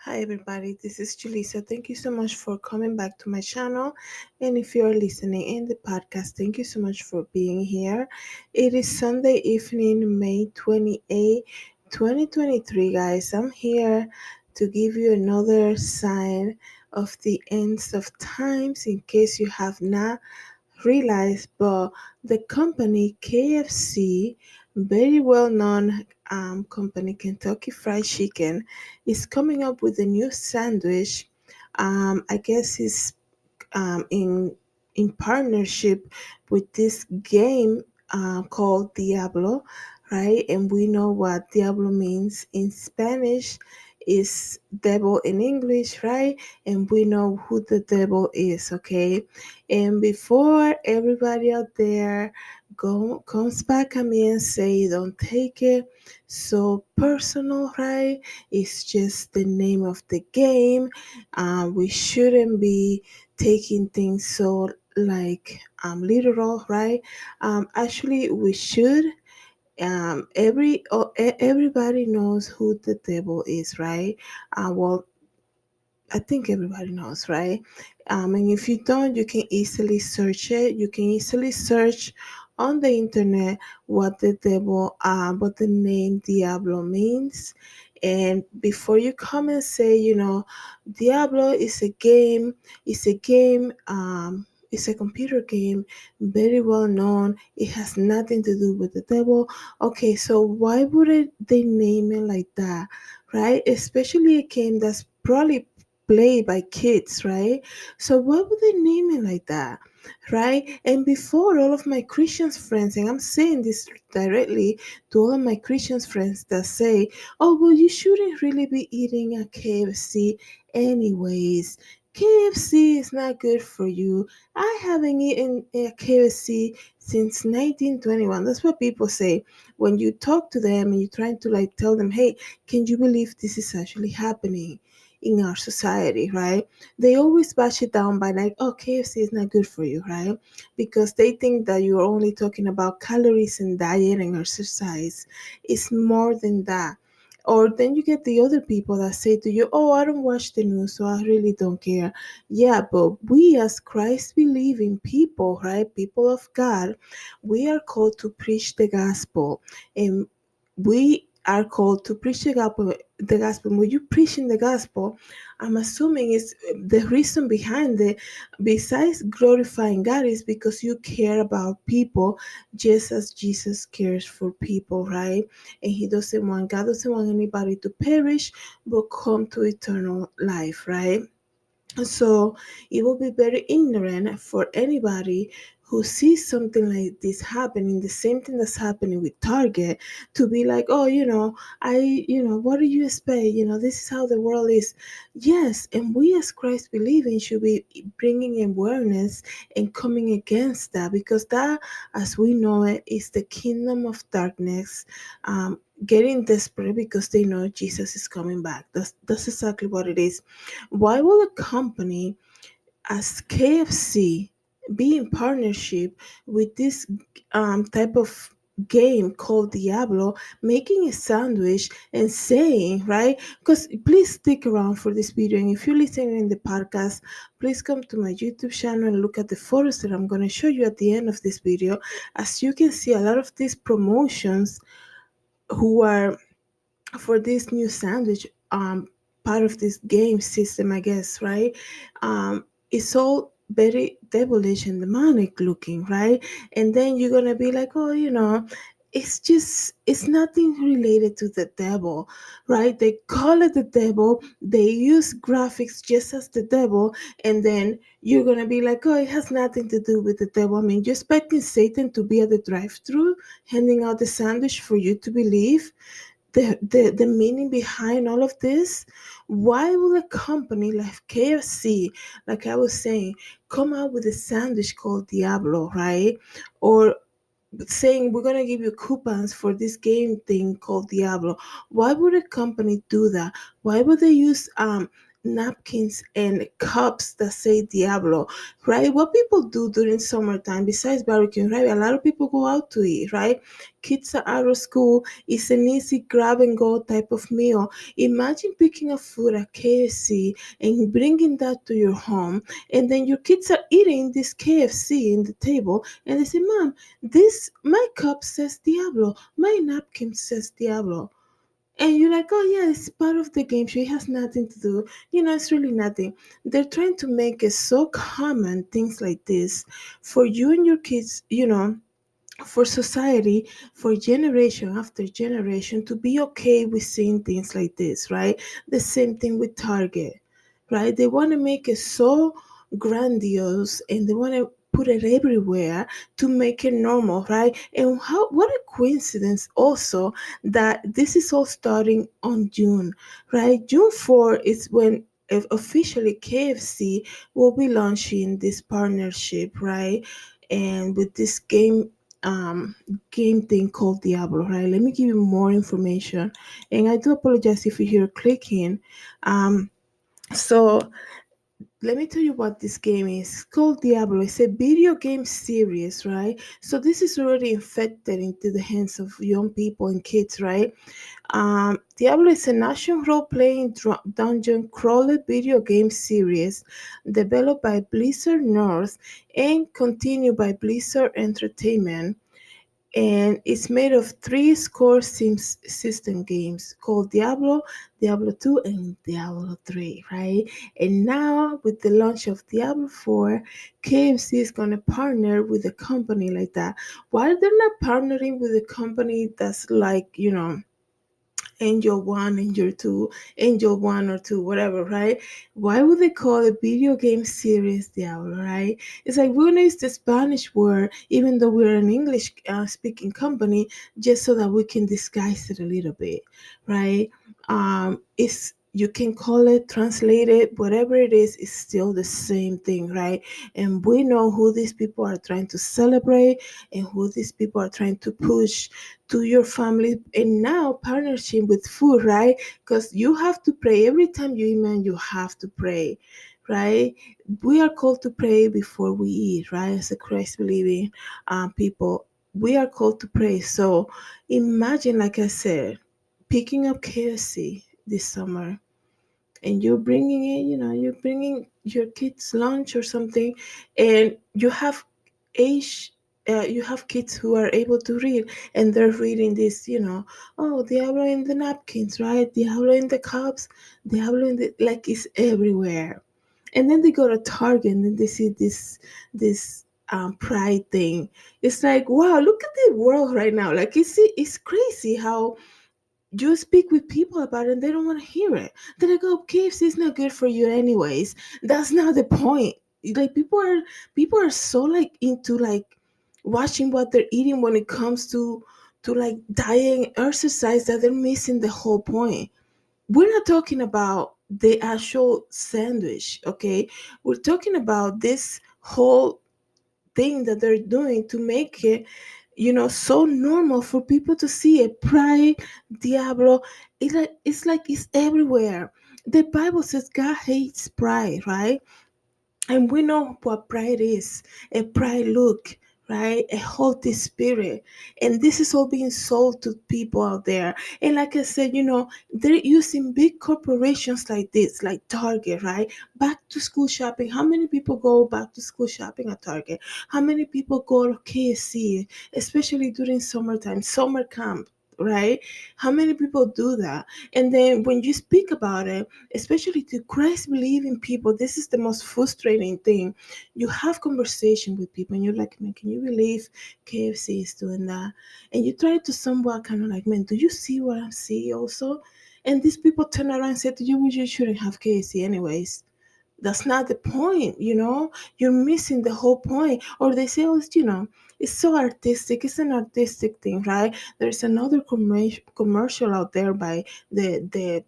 Hi everybody, this is Julissa. Thank you so much for coming back to my channel. And if you're listening in the podcast, thank you so much for being here. It is Sunday evening, May 28, 2023, guys. I'm here to give you another sign of the ends of times in case you have not realized, but the company KFC, very well known company, Kentucky Fried Chicken, is coming up with a new sandwich. I guess it's in partnership with this game called Diablo, right? And we know what Diablo means in Spanish is devil in English, right? And we know who the devil is, okay? And before everybody out there comes back at me and say, don't take it so personal, right? It's just the name of the game. We shouldn't be taking things so literal, right? Actually we should. Everybody knows who the devil is, right? Well, I think everybody knows, right? And if you don't, you can easily search it. You can easily search on the internet what the name Diablo means. And before you come and say, Diablo is a game, it's a computer game, very well known. It has nothing to do with the devil. Okay, so why would they name it like that, right? Especially a game that's probably played by kids, right? So why would they name it like that? Right? And before all of my Christian friends, and I'm saying this directly to all of my Christian friends that say, oh, well, you shouldn't really be eating a KFC anyways. KFC is not good for you. I haven't eaten a KFC since 1921. That's what people say when you talk to them and you're trying to tell them, hey, can you believe this is actually happening in our society, right? They always bash it down by oh, KFC is not good for you, right? Because they think that you're only talking about calories and diet and exercise. It's more than that. Or then you get the other people that say to you, oh, I don't watch the news, so I really don't care. Yeah, but we as Christ believing people, right? People of God, we are called to preach the gospel. And we are called to preach the gospel. When you preaching the gospel, I'm assuming is the reason behind it, besides glorifying God, is because you care about people just as Jesus cares for people, right? And God doesn't want anybody to perish, but come to eternal life, right? So it will be very ignorant for anybody who sees something like this happening, the same thing that's happening with Target, to be like, oh, what do you expect? This is how the world is. Yes, and we as Christ believing should be bringing awareness and coming against that, because that, as we know it, is the kingdom of darkness. Getting desperate because they know Jesus is coming back. That's exactly what it is. Why will a company as KFC be in partnership with this type of game called Diablo, making a sandwich and saying, right? Because please stick around for this video. And if you're listening in the podcast, please come to my YouTube channel and look at the photos that I'm going to show you at the end of this video. As you can see, a lot of these promotions who are for this new sandwich, part of this game system, I guess, right? It's all very devilish and demonic looking, right? And then you're gonna be like, oh, it's nothing related to the devil, right? They call it the devil, they use graphics just as the devil, and then you're gonna be like, oh, it has nothing to do with the devil. I mean, you're expecting Satan to be at the drive-through handing out the sandwich for you to believe the meaning behind all of this? Why will a company like KFC, like I was saying, come out with a sandwich called Diablo, right? Or saying we're gonna give you coupons for this game thing called Diablo. Why would a company do that? Why would they use napkins and cups that say Diablo, right? What people do during summertime besides barbecue, right? A lot of people go out to eat, right? Kids are out of school. It's an easy grab and go type of meal. Imagine picking up food at KFC and bringing that to your home, and then your kids are eating this KFC in the table, and they say, "Mom, this my cup says Diablo, my napkin says Diablo." And you're like, oh yeah, it's part of the game show. It has nothing to do. It's really nothing. They're trying to make it so common, things like this, for you and your kids, for society, for generation after generation to be okay with seeing things like this, right? The same thing with Target, right? They want to make it so grandiose and they want to put it everywhere to make it normal, right? And what a coincidence also that this is all starting on June, right? June 4 is when officially KFC will be launching this partnership, right? And with this um game thing called Diablo, right? Let me give you more information. And I do apologize if you hear clicking. So let me tell you what this game is. It's called Diablo. It's a video game series, right? So this is already infected into the hands of young people and kids, right? Diablo is a national role-playing dungeon crawler video game series developed by Blizzard North and continued by Blizzard Entertainment, and it's made of three score system games called Diablo, Diablo 2, and Diablo 3, right? And now, with the launch of Diablo 4, KFC is going to partner with a company like that. Why they're not partnering with a company that's like, Angel 1, Angel 2, Angel 1 or 2, whatever, right? Why would they call a video game series Diablo, right? It's like we're going to use the Spanish word, even though we're an English speaking company, just so that we can disguise it a little bit, right? It's you can call it, translate it, whatever it is, it's still the same thing, right? And we know who these people are trying to celebrate and who these people are trying to push to your family, and now partnership with food, right? Because you have to pray every time you email, you have to pray, right? We are called to pray before we eat, right? As a Christ believing people, we are called to pray. So imagine, like I said, picking up KFC this summer, and you're bringing it, you're bringing your kids lunch or something, and you have kids who are able to read, and they're reading this, oh, Diablo in the napkins, right? Diablo in the cups, Diablo in the, like, it's everywhere. And then they go to Target and then they see this pride thing. It's like, wow, look at the world right now. Like, it's crazy how you speak with people about it and they don't want to hear it. They're like, oh, KFC is not good for you anyways. That's not the point. Like, people are so like into like watching what they're eating when it comes to like diet and exercise that they're missing the whole point. We're not talking about the actual sandwich, okay? We're talking about this whole thing that they're doing to make it, so normal for people to see it. Pride, Diablo, it's like it's everywhere. The Bible says God hates pride, right? And we know what pride is, a pride look, right? A haughty spirit. And this is all being sold to people out there. And like I said, they're using big corporations like this, like Target, right? Back to school shopping. How many people go back to school shopping at Target? How many people go to KFC, especially during summertime, summer camp? Right? How many people do that? And then when you speak about it, especially to Christ believing people, this is the most frustrating thing. You have conversation with people and you're like, man, can you believe KFC is doing that? And you try to somewhat kind of like, man, do you see what I'm seeing also? And these people turn around and say to you, well, you shouldn't have KFC anyways. That's not the point, you're missing the whole point. Or they say, oh, it's so artistic, it's an artistic thing, right? There's another commercial out there by the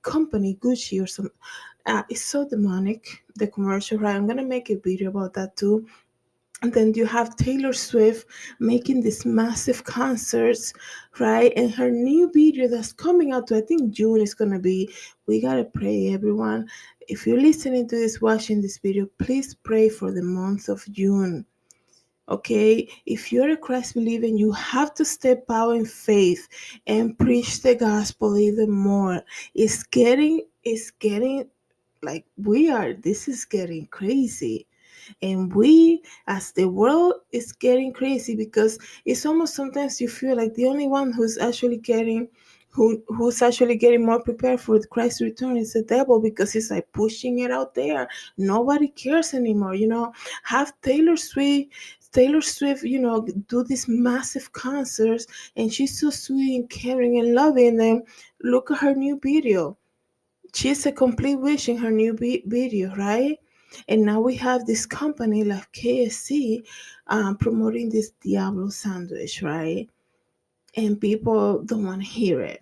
company Gucci or some, it's so demonic, the commercial, right? I'm gonna make a video about that too. And then you have Taylor Swift making these massive concerts, right? And her new video that's coming out, I think June is gonna be. We gotta pray, everyone. If you're listening to this, watching this video, please pray for the month of June. Okay, if you're a Christ believer, you have to step out in faith and preach the gospel even more. It's getting like we are. This is getting crazy, and we, as the world is getting crazy, because it's almost sometimes you feel like the only one who's actually getting more prepared for Christ's return is the devil, because he's like pushing it out there. Nobody cares anymore, have Taylor Swift, do these massive concerts, and she's so sweet and caring and loving them. Look at her new video. She's a complete witch in her new video, right? And now we have this company like KFC promoting this Diablo sandwich, right? And people don't want to hear it.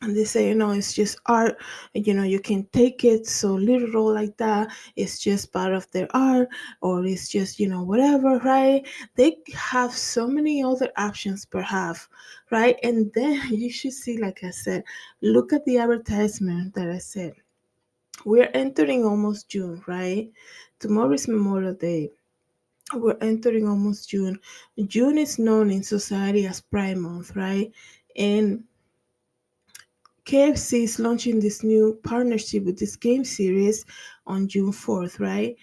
And they say, it's just art. You can take it so literal like that. It's just part of their art, or it's just, whatever, right? They have so many other options, perhaps, right? And then you should see, like I said, look at the advertisement that I said. We're entering almost June, right? Tomorrow is Memorial Day. We're entering almost June. June is known in society as Pride Month, right? And KFC is launching this new partnership with this game series on June 4th, right?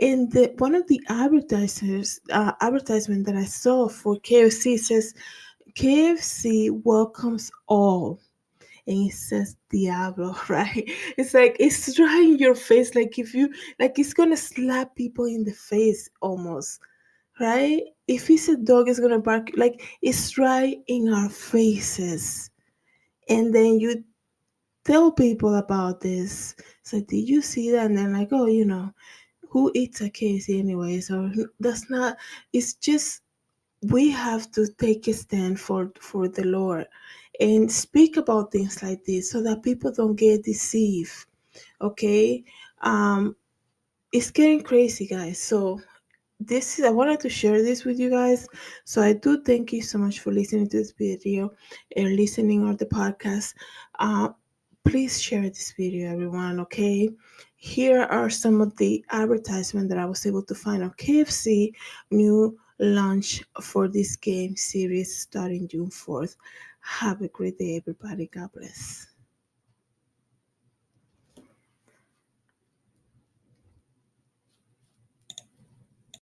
And one of the advertisement that I saw for KFC says KFC welcomes all, and it says Diablo, right? It's like it's right in your face, like if you like it's gonna slap people in the face almost, right? If it's a dog, it's gonna bark, like it's right in our faces. And then you tell people about this. So did you see that? And then like, oh, who eats a KFC anyways? Or that's not. It's just we have to take a stand for the Lord and speak about things like this so that people don't get deceived. Okay, it's getting crazy, guys. So this is I wanted to share this with you guys. So I do thank you so much for listening to this video and listening on the podcast. Uh, please share this video, everyone. Okay, here are some of the advertisement that I was able to find on KFC new launch for this game series starting June 4th. Have a great day, everybody. God bless.